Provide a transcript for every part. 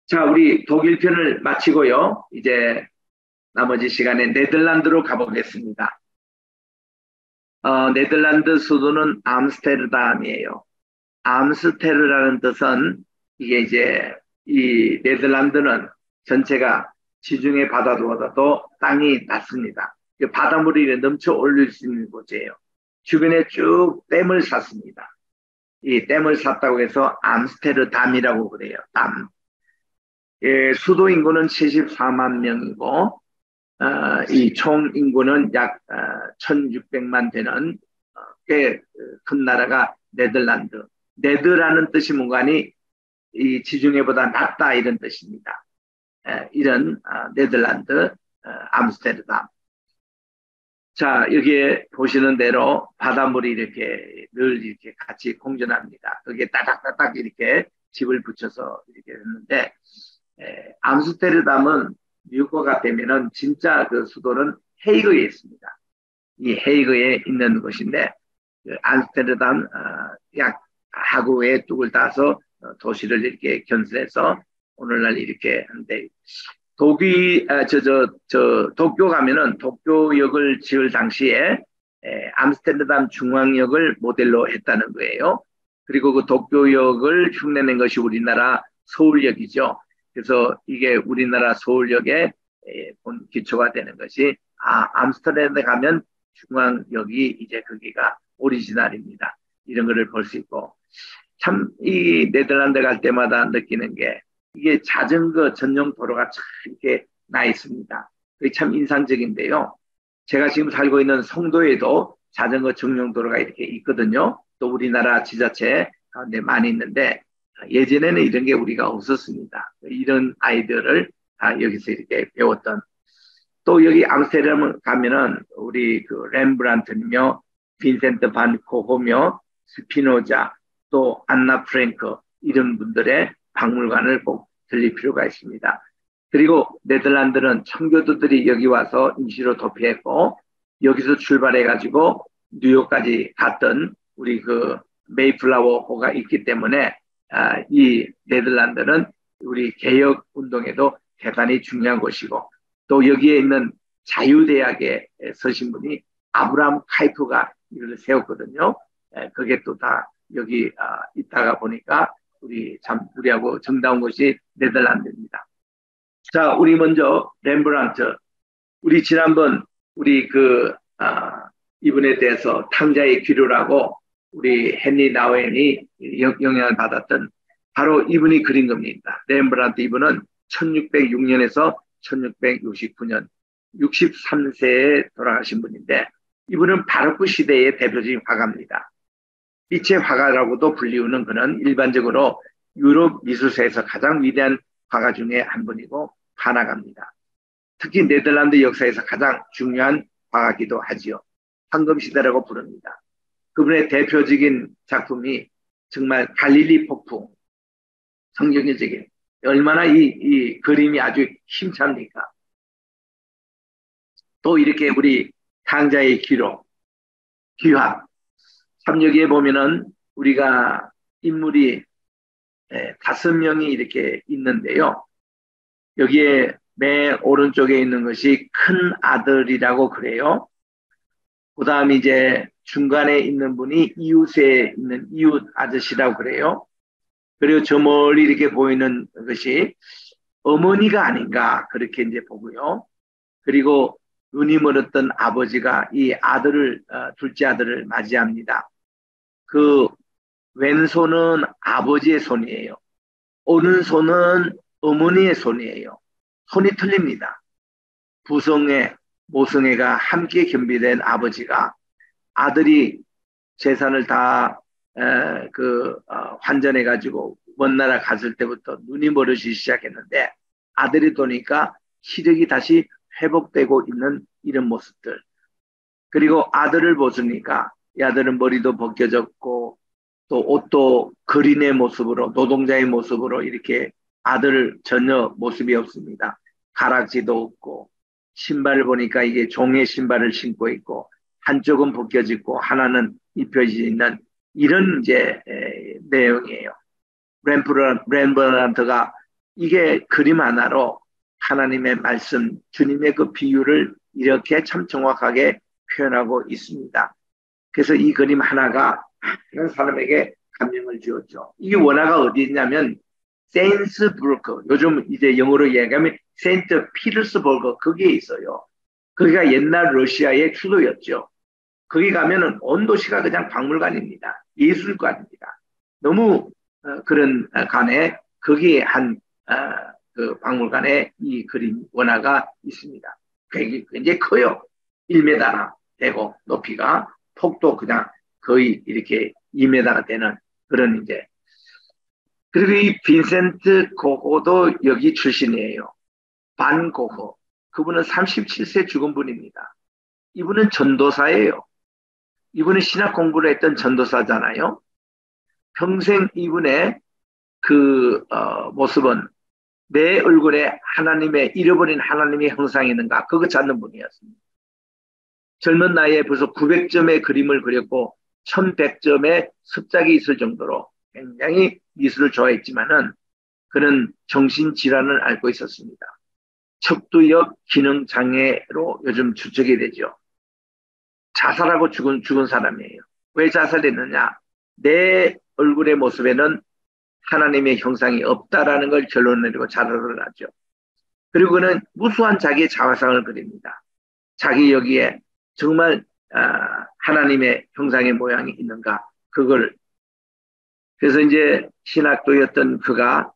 자, 우리 독일 편을 마치고요. 이제 나머지 시간에 네덜란드로 가보겠습니다. 네덜란드 수도는 암스테르담이에요. 암스테르라는 뜻은 이게 이제 이 네덜란드는 전체가 지중해 바다보다도 땅이 낮습니다. 바닷물이 넘쳐 올릴 수 있는 곳이에요. 주변에 쭉 댐을 샀습니다. 이 댐을 샀다고 해서 암스테르담이라고 그래요. 담. 예, 수도 인구는 74만 명이고 이 총 인구는 약 1600만 되는 꽤 큰 나라가 네덜란드. 네드라는 뜻이 뭔가니 이 지중해보다 낮다 이런 뜻입니다. 이런 네덜란드 암스테르담. 자, 여기에 보시는 대로 바닷물이 이렇게 늘 이렇게 같이 공존합니다. 거기에 따닥따닥 이렇게 집을 붙여서 이렇게 했는데 암스테르담은 미국과 되면은 진짜 그 수도는 헤이그에 있습니다. 이 헤이그에 있는 곳인데 그 암스테르담 약 하구의 뚝을 따서 도시를 이렇게 건설해서 오늘날 이렇게 한데 도쿄 가면은 도쿄역을 지을 당시에 암스테르담 중앙역을 모델로 했다는 거예요. 그리고 그 도쿄역을 흉내낸 것이 우리나라 서울역이죠. 그래서 이게 우리나라 서울역의 본 기초가 되는 것이 암스테르담에 가면 중앙역이 이제 거기가 오리지널입니다. 이런 거를 볼 수 있고 참 이 네덜란드 갈 때마다 느끼는 게 이게 자전거 전용 도로가 참 이렇게 나 있습니다. 그게 참 인상적인데요. 제가 지금 살고 있는 송도에도 자전거 전용 도로가 이렇게 있거든요. 또 우리나라 지자체 가운데 많이 있는데 예전에는 이런 게 우리가 없었습니다. 이런 아이들을 여기서 이렇게 배웠던 또 여기 암스테르담 가면은 우리 그 렘브란트며 빈센트 반 고흐며 스피노자 또 안나 프랭크 이런 분들의 박물관을 꼭 들릴 필요가 있습니다. 그리고 네덜란드는 청교도들이 여기 와서 임시로 도피했고 여기서 출발해가지고 뉴욕까지 갔던 우리 그 메이플라워호가 있기 때문에 이 네덜란드는 우리 개혁 운동에도 대단히 중요한 곳이고 또 여기에 있는 자유대학에 서신 분이 아브라함 카이프가 이걸 세웠거든요. 그게 또 다 여기 있다가 보니까 우리하고 정다운 곳이 네덜란드입니다. 자, 우리 먼저 렘브란트. 우리 지난번 우리 이분에 대해서 탕자의 기류라고 우리 헨리 나우엔이 영향을 받았던 바로 이분이 그린 겁니다. 렘브란트 이분은 1606년에서 1669년 63세에 돌아가신 분인데 이분은 바로크 시대의 대표적인 화가입니다. 빛의 화가라고도 불리우는 그는 일반적으로 유럽 미술사에서 가장 위대한 화가 중에 한 분이고 화가입니다. 특히 네덜란드 역사에서 가장 중요한 화가기도 하지요. 황금시대라고 부릅니다. 그분의 대표적인 작품이 정말 갈릴리 폭풍, 성경적인 얼마나 이 그림이 아주 힘찹니까? 또 이렇게 우리 탕자의 기록, 귀합. 참 여기에 보면은 우리가 인물이 5명이 이렇게 있는데요. 여기에 맨 오른쪽에 있는 것이 큰 아들이라고 그래요. 그 다음 이제 중간에 있는 분이 이웃에 있는 이웃 아저씨라고 그래요. 그리고 저 멀리 이렇게 보이는 것이 어머니가 아닌가 그렇게 이제 보고요. 그리고 눈이 멀었던 아버지가 이 아들을 둘째 아들을 맞이합니다. 그 왼손은 아버지의 손이에요. 오른손은 어머니의 손이에요. 손이 틀립니다. 부성애, 모성애가 함께 겸비된 아버지가 아들이 재산을 다 환전해가지고 먼 나라 갔을 때부터 눈이 멀어지기 시작했는데 아들이 도니까 시력이 다시 회복되고 있는 이런 모습들. 그리고 아들을 보시니까 이 아들은 머리도 벗겨졌고 또 옷도 거린의 모습으로 노동자의 모습으로 이렇게 아들 전혀 모습이 없습니다. 가락지도 없고 신발을 보니까 이게 종의 신발을 신고 있고 한쪽은 벗겨지고 하나는 입혀져 있는 이런 이제 내용이에요. 렘브란트가 이게 그림 하나로 하나님의 말씀, 주님의 그 비유를 이렇게 참 정확하게 표현하고 있습니다. 그래서 이 그림 하나가 많은 사람에게 감명을 주었죠. 이 원화가 어디 있냐면 세인스부르크, 요즘 이제 영어로 얘기하면 세인트 피터스버그, 거기에 있어요. 거기가 옛날 러시아의 수도였죠. 거기 가면은 온 도시가 그냥 박물관입니다. 예술관입니다. 너무 그런 관에 거기에 그 박물관에 이 그림 원화가 있습니다. 굉장히 커요. 1m나 되고 높이가 폭도 그냥 거의 이렇게 2m가 되는 그런 이제. 그리고 이 빈센트 고호도 여기 출신이에요. 반 고호. 그분은 37세 죽은 분입니다. 이분은 전도사예요. 이분은 신학 공부를 했던 전도사잖아요. 평생 이분의 그 모습은 내 얼굴에 하나님의 잃어버린 하나님의 형상이 있는가 그거 찾는 분이었습니다. 젊은 나이에 벌써 900점의 그림을 그렸고 1100점의 습작이 있을 정도로 굉장히 미술을 좋아했지만은 그는 정신질환을 앓고 있었습니다. 척두역 기능장애로 요즘 추측이 되죠. 자살하고 죽은 사람이에요. 왜 자살했느냐? 내 얼굴의 모습에는 하나님의 형상이 없다라는 걸 결론을 내리고 자살을 하죠. 그리고 그는 무수한 자기의 자화상을 그립니다. 자기 여기에 정말 하나님의 형상의 모양이 있는가 그걸. 그래서 이제 신학도였던 그가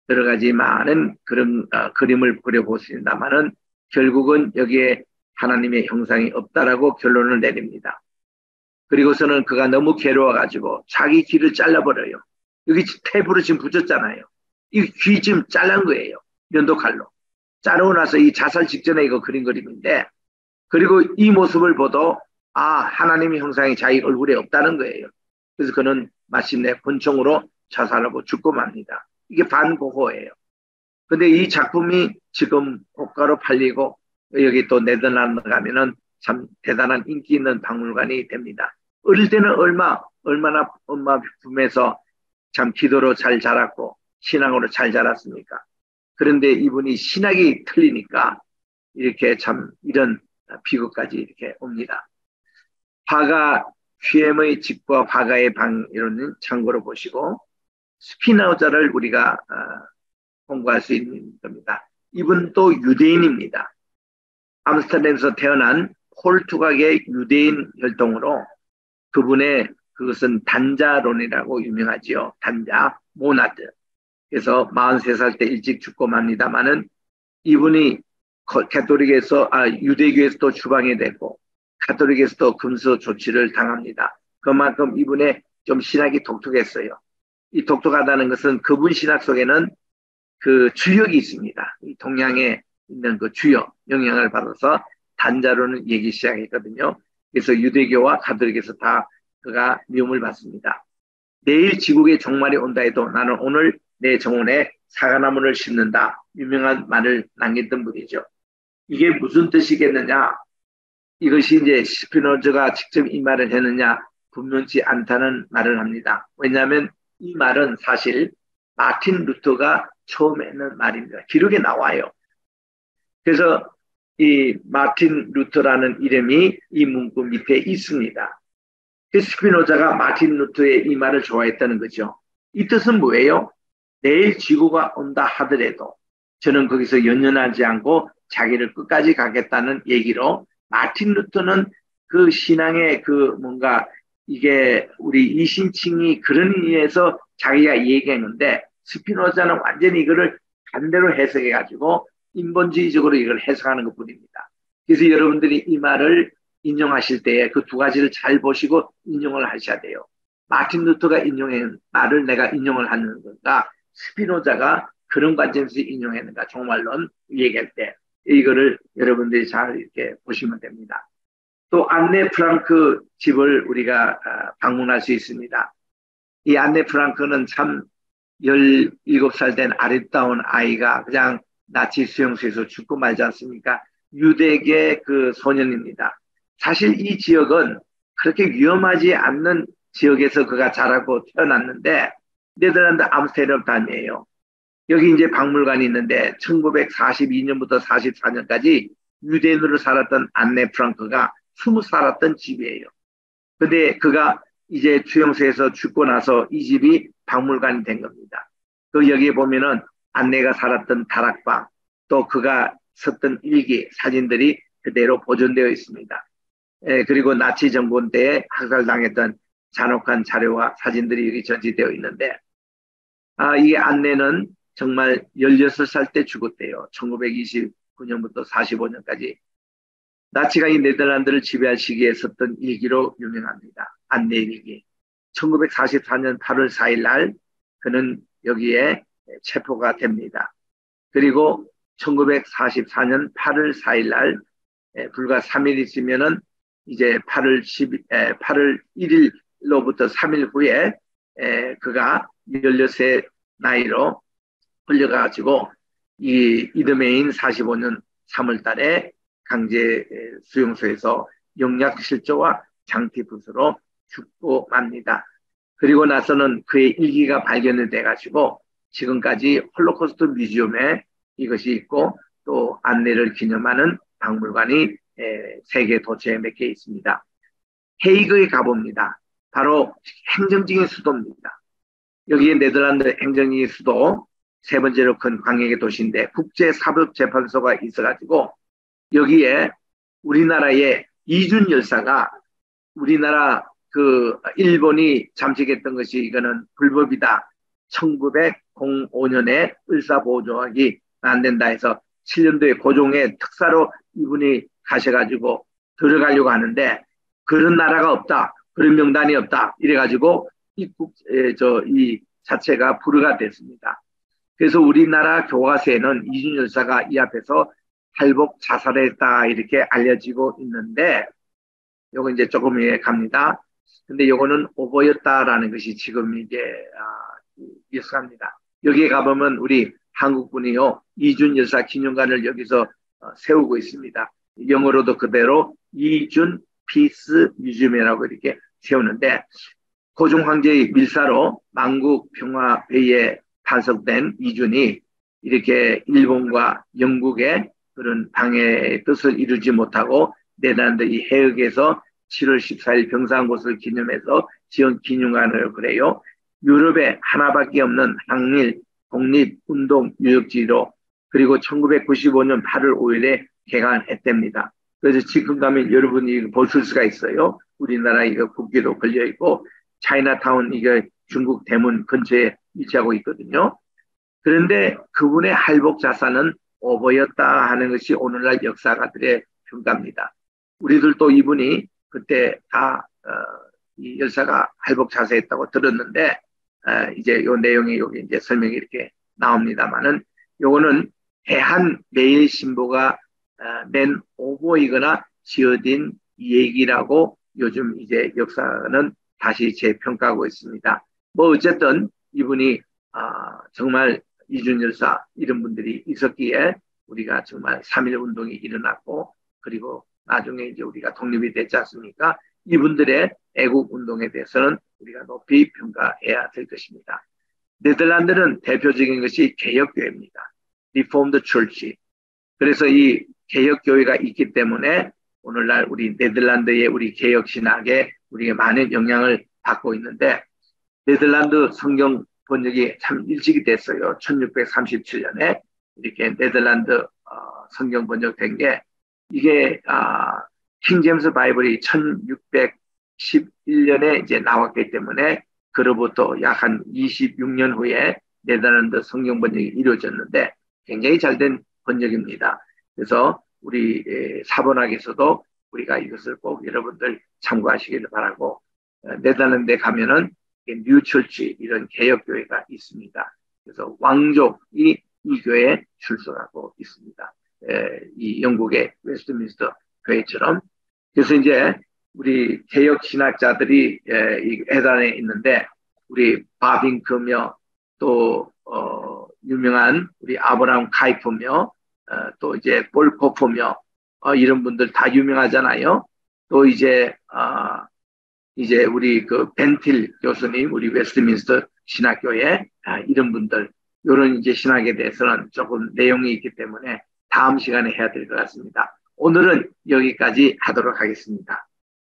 여러 가지 많은 그런 그림을 그려보십니다만은 결국은 여기에 하나님의 형상이 없다라고 결론을 내립니다. 그리고서는 그가 너무 괴로워가지고 자기 귀를 잘라버려요. 여기 테이프로 지금 붙였잖아요. 이 귀 지금 잘란 거예요. 면도칼로. 자르고 나서 이 자살 직전에 이거 그린 그림인데, 그리고 이 모습을 보도 하나님의 형상이 자기 얼굴에 없다는 거예요. 그래서 그는 마침내 권총으로 자살하고 죽고 맙니다. 이게 반고호예요. 근데 이 작품이 지금 고가로 팔리고 여기 또 네덜란드 가면은 참 대단한 인기 있는 박물관이 됩니다. 어릴 때는 얼마나 엄마 품에서 참 기도로 잘 자랐고 신앙으로 잘 자랐습니까? 그런데 이분이 신학이 틀리니까 이렇게 참 이런 비극까지 이렇게 옵니다. 화가 QM의 집과 화가의 방 이런 참고로 보시고 스피노자를 우리가 공부할 수 있는 겁니다. 이분도 유대인입니다. 암스테르담에서 태어난 포르투갈의 유대인 혈통으로 그분의 그것은 단자론이라고 유명하지요. 단자, 모나드. 그래서 43살 때 일찍 죽고 맙니다만은 이분이 가톨릭에서 유대교에서도 추방이 되고 가톨릭에서도 금수 조치를 당합니다. 그만큼 이분의 좀 신학이 독특했어요. 이 독특하다는 것은 그분 신학 속에는 그 주역이 있습니다. 이 동양에 있는 그 주역 영향을 받아서 단자로는 얘기 시작했거든요. 그래서 유대교와 가톨릭에서 다 그가 미움을 받습니다. 내일 지국의 종말이 온다 해도 나는 오늘 내 정원에 사과나무를 심는다. 유명한 말을 남겼던 분이죠. 이게 무슨 뜻이겠느냐? 이것이 이제 스피노자가 직접 이 말을 했느냐? 분명치 않다는 말을 합니다. 왜냐하면 이 말은 사실 마틴 루터가 처음에 했는 말입니다. 기록에 나와요. 그래서 이 마틴 루터라는 이름이 이 문구 밑에 있습니다. 스피노자가 마틴 루터의 이 말을 좋아했다는 거죠. 이 뜻은 뭐예요? 내일 지구가 온다 하더라도 저는 거기서 연연하지 않고 자기를 끝까지 가겠다는 얘기로 마틴 루터는 그 신앙의 그 뭔가 이게 우리 이신칭이 그런 의미에서 자기가 얘기했는데 스피노자는 완전히 이거를 반대로 해석해가지고 인본주의적으로 이걸 해석하는 것 뿐입니다. 그래서 여러분들이 이 말을 인용하실 때에 그 두 가지를 잘 보시고 인용을 하셔야 돼요. 마틴 루터가 인용한 말을 내가 인용을 하는 건가, 스피노자가 그런 관점에서 인용했는가, 종말론 얘기할 때 이거를 여러분들이 잘 이렇게 보시면 됩니다. 또 안네 프랑크 집을 우리가 방문할 수 있습니다. 이 안네 프랑크는 참 17살 된 아름다운 아이가 그냥 나치 수용소에서 죽고 말지 않습니까? 유대계 그 소년입니다. 사실 이 지역은 그렇게 위험하지 않는 지역에서 그가 자라고 태어났는데 네덜란드 암스테르담이에요. 여기 이제 박물관이 있는데 1942년부터 44년까지 유대인으로 살았던 안네 프랑크가 숨어 살았던 집이에요. 근데 그가 이제 주영소에서 죽고 나서 이 집이 박물관이 된 겁니다. 그 여기에 보면은 안내가 살았던 다락방, 또 그가 썼던 일기, 사진들이 그대로 보존되어 있습니다. 그리고 나치 정권 때에 학살당했던 잔혹한 자료와 사진들이 여기 전시되어 있는데, 이게 안내는 정말 16살 때 죽었대요. 1929년부터 45년까지. 나치가 이 네덜란드를 지배할 시기에 썼던 일기로 유명합니다. 안내 일기. 1944년 8월 4일 날 그는 여기에 체포가 됩니다. 그리고 1944년 8월 4일 날 불과 3일 있으면은 이제 8월 1일로부터 3일 후에 그가 16세 나이로 끌려가지고 이 이듬해인 45년 3월 달에 강제 수용소에서 영약실조와 장티푸스로 죽고 맙니다. 그리고 나서는 그의 일기가 발견이 돼가지고 지금까지 홀로코스트 뮤지엄에 이것이 있고 또 안내를 기념하는 박물관이 세계 도처에 몇 개 있습니다. 헤이그에 가봅니다. 바로 행정적인 수도입니다. 여기에 네덜란드 행정적인 수도 세 번째로 큰 광역의 도시인데 국제사법재판소가 있어가지고 여기에 우리나라의 이준 열사가 우리나라 그 일본이 잠식했던 것이 이거는 불법이다. 1905년에 을사보호조약이 안 된다 해서 7년도에 고종의 특사로 이분이 가셔가지고 들어가려고 하는데 그런 나라가 없다. 그런 명단이 없다. 이래가지고 이 자체가 불허가 됐습니다. 그래서 우리나라 교과서에는 이준 열사가 이 앞에서 할복 자살했다 이렇게 알려지고 있는데 요거 이제 조금 갑니다. 근데 요거는 오보였다라는 것이 지금 이제 일수합니다. 여기에 가보면 우리 한국군이요 이준 열사 기념관을 여기서 세우고 있습니다. 영어로도 그대로 이준 피스 뮤지엄이라고 이렇게 세우는데 고종 황제의 밀사로 만국 평화회의에 탄석된 이준이 이렇게 일본과 영국의 그런 방해의 뜻을 이루지 못하고 네덜란드 이 해역에서 7월 14일 병사한 곳을 기념해서 지은 기념관을 그래요. 유럽에 하나밖에 없는 항일 독립운동 유적지로 그리고 1995년 8월 5일에 개관했답니다. 그래서 지금 가면 여러분이 보실 수가 있어요. 우리나라 이거 국기도 걸려 있고 차이나타운 이거 중국 대문 근처에 위치하고 있거든요. 그런데 그분의 할복 자산은 오보였다 하는 것이 오늘날 역사가들의 평가입니다. 우리들도 이분이 그때 이 열사가 할복 자살했다고 들었는데 이제 요 내용이 여기 이제 설명이 이렇게 나옵니다만은 요거는 대한 매일신보가 낸 오보이거나 지어진 얘기라고 요즘 이제 역사는 다시 재평가하고 있습니다. 뭐 어쨌든 이분이 정말 이준 열사 이런 분들이 있었기에 우리가 정말 3.1 운동이 일어났고 그리고 나중에 이제 우리가 독립이 됐지 않습니까? 이분들의 애국 운동에 대해서는 우리가 높이 평가해야 될 것입니다. 네덜란드는 대표적인 것이 개혁교회입니다. Reformed Church. 그래서 이 개혁교회가 있기 때문에 오늘날 우리 네덜란드의 우리 개혁신학에 우리가 많은 영향을 받고 있는데 네덜란드 성경 번역이 참 일찍이 됐어요. 1637년에 이렇게 네덜란드 성경 번역된 게 이게 킹 제임스 바이블이 1611년에 이제 나왔기 때문에 그로부터 약 한 26년 후에 네덜란드 성경 번역이 이루어졌는데 굉장히 잘된 번역입니다. 그래서 우리 사본학에서도 우리가 이것을 꼭 여러분들 참고하시기를 바라고 네덜란드에 가면은 뉴처치 이런 개혁교회가 있습니다. 그래서 왕족이 이 교회에 출석하고 있습니다. 이 영국의 웨스트민스터 교회처럼. 그래서 이제 우리 개혁 신학자들이 이 회단에 있는데 우리 바빙크며 또 유명한 우리 아브라함 카이프며 또 이제 볼코프며 이런 분들 다 유명하잖아요. 또 이제 우리 그 벤틸 교수님 우리 웨스트민스터 신학교에 이런 분들 이런 이제 신학에 대해서는 조금 내용이 있기 때문에 다음 시간에 해야 될 것 같습니다. 오늘은 여기까지 하도록 하겠습니다.